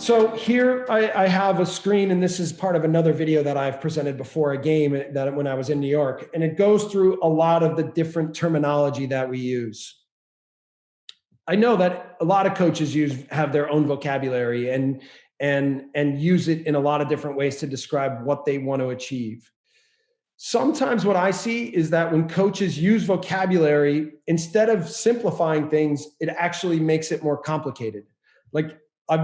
So here I have a screen, and this is part of another video that I've presented before a game that when I was in New York, and it goes through a lot of the different terminology that we use. I know that a lot of coaches have their own vocabulary and use it in a lot of different ways to describe what they want to achieve. Sometimes what I see is that when coaches use vocabulary, instead of simplifying things, it actually makes it more complicated. Like I've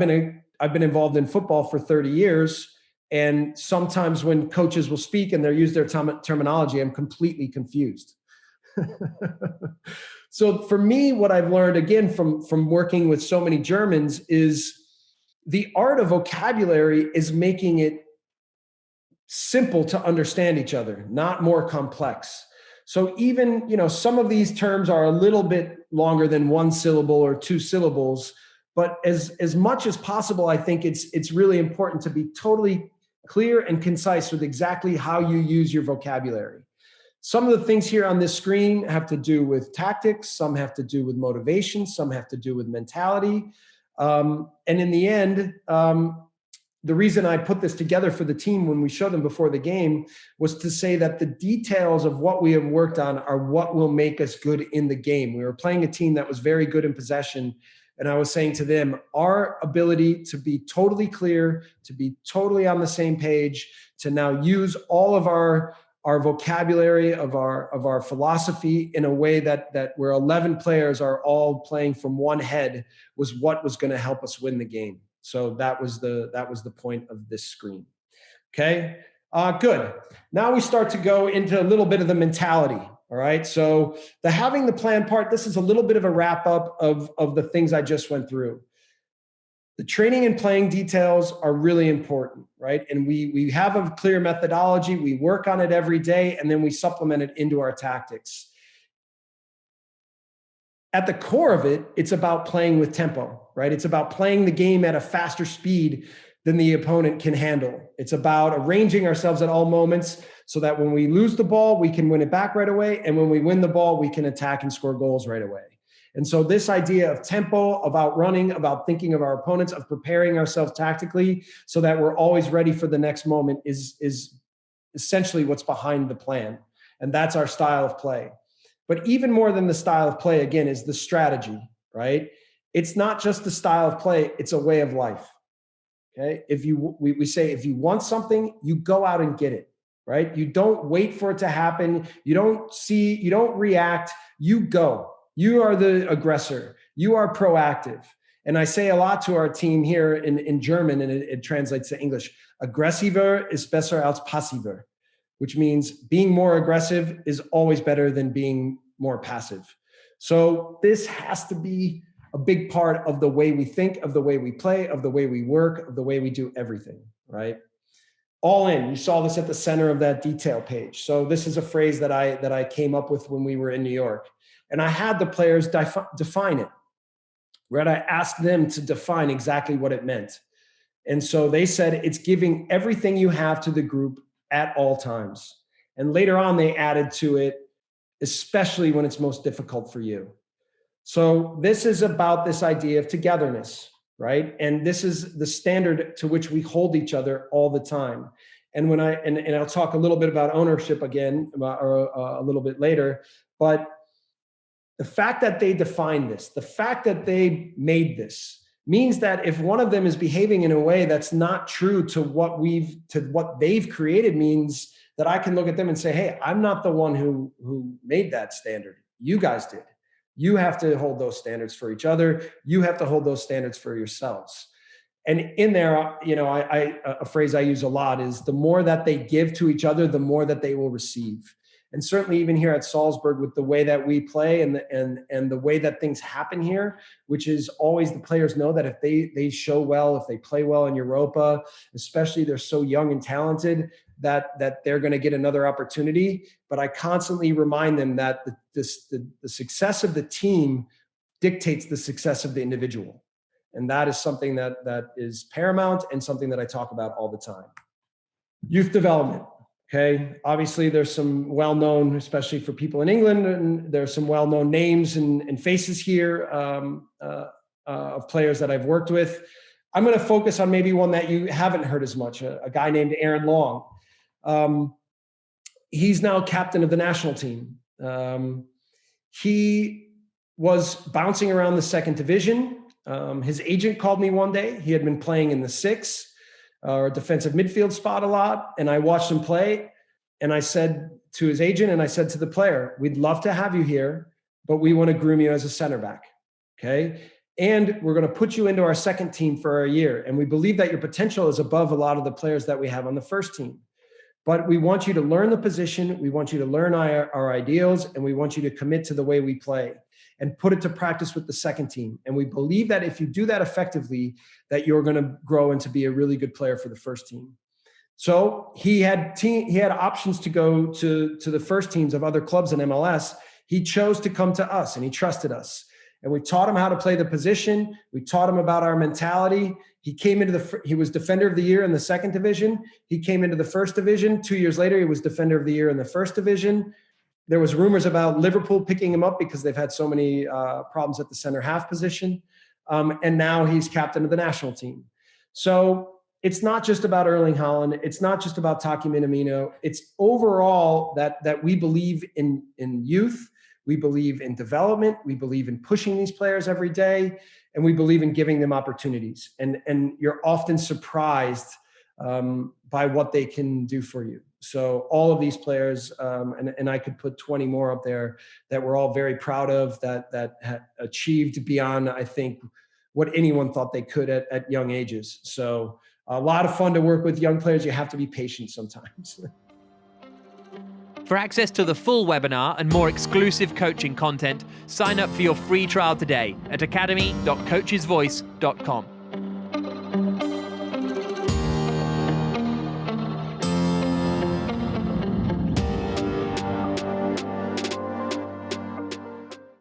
been involved in football for 30 years, and sometimes when coaches will speak and they use their terminology, I'm completely confused. So for me, what I've learned again from working with so many Germans is the art of vocabulary is making it simple to understand each other, not more complex. So even, some of these terms are a little bit longer than one syllable or two syllables, but as much as possible, I think it's really important to be totally clear and concise with exactly how you use your vocabulary. Some of the things here on this screen have to do with tactics, some have to do with motivation, some have to do with mentality. And in the end, the reason I put this together for the team when we showed them before the game was to say that the details of what we have worked on are what will make us good in the game. We were playing a team that was very good in possession, and I was saying to them, our ability to be totally clear, to be totally on the same page, to now use all of our vocabulary of our philosophy in a way that where 11 players are all playing from one head was what was going to help us win the game. So that was the point of this screen. Okay, good. Now we start to go into a little bit of the mentality. All right. So the having the plan part, this is a little bit of a wrap up of the things I just went through. The training and playing details are really important, right? And we have a clear methodology. We work on it every day, and then we supplement it into our tactics. At the core of it, it's about playing with tempo, right? It's about playing the game at a faster speed than the opponent can handle. It's about arranging ourselves at all moments so that when we lose the ball, we can win it back right away. And when we win the ball, we can attack and score goals right away. And so this idea of tempo, of outrunning, about thinking of our opponents, of preparing ourselves tactically so that we're always ready for the next moment is essentially what's behind the plan. And that's our style of play. But even more than the style of play, again, is the strategy, right? It's not just the style of play, it's a way of life. Okay. We say, if you want something, you go out and get it, right? You don't wait for it to happen. You don't react, you go. You are the aggressor. You are proactive. And I say a lot to our team here in German, and it translates to English. Aggressiver ist besser als passiver, which means being more aggressive is always better than being more passive. So this has to be a big part of the way we think, of the way we play, of the way we work, of the way we do everything, right? All in. You saw this at the center of that detail page. So this is a phrase that I came up with when we were in New York. And I had the players define it, right? I asked them to define exactly what it meant. And so they said, it's giving everything you have to the group at all times. And later on, they added to it, especially when it's most difficult for you. So this is about this idea of togetherness, right? And this is the standard to which we hold each other all the time. And when and I'll talk a little bit about ownership again, or a little bit later, but the fact that they defined this, the fact that they made this, means that if one of them is behaving in a way that's not true to what they've created, means that I can look at them and say, hey, I'm not the one who made that standard. You guys did. You have to hold those standards for each other. You have to hold those standards for yourselves. And in there, a phrase I use a lot is, the more that they give to each other, the more that they will receive. And certainly even here at Salzburg, with the way that we play and the way that things happen here, which is always the players know that if they show well, if they play well in Europa, especially they're so young and talented, that they're going to get another opportunity. But I constantly remind them that the success of the team dictates the success of the individual. And that is something that is paramount and something that I talk about all the time. Youth development. Okay, obviously there's some well-known, especially for people in England, and there's some well-known names and faces here of players that I've worked with. I'm going to focus on maybe one that you haven't heard as much, a guy named Aaron Long. He's now captain of the national team. He was bouncing around the second division. His agent called me one day. He had been playing in the 6 or defensive midfield spot a lot. And I watched him play. And I said to his agent, and I said to the player, we'd love to have you here, but we want to groom you as a center back. Okay. And we're going to put you into our second team for a year. And we believe that your potential is above a lot of the players that we have on the first team. But we want you to learn the position. We want you to learn our ideals, and we want you to commit to the way we play and put it to practice with the second team. And we believe that if you do that effectively, that you're going to grow into be a really good player for the first team. So he had options to go to the first teams of other clubs in MLS. He chose to come to us, and he trusted us. And we taught him how to play the position. We taught him about our mentality. He was defender of the year in the second division. He came into the first division. 2 years later, he was defender of the year in the first division. There was rumors about Liverpool picking him up because they've had so many problems at the center half position. And now he's captain of the national team. So it's not just about Erling Haaland. It's not just about Takumi Minamino. It's overall that we believe in youth. We believe in development. We believe in pushing these players every day, and we believe in giving them opportunities. And you're often surprised by what they can do for you. So all of these players, and I could put 20 more up there that we're all very proud of, that had achieved beyond, I think, what anyone thought they could at young ages. So a lot of fun to work with young players. You have to be patient sometimes. For access to the full webinar and more exclusive coaching content, sign up for your free trial today at academy.coachesvoice.com.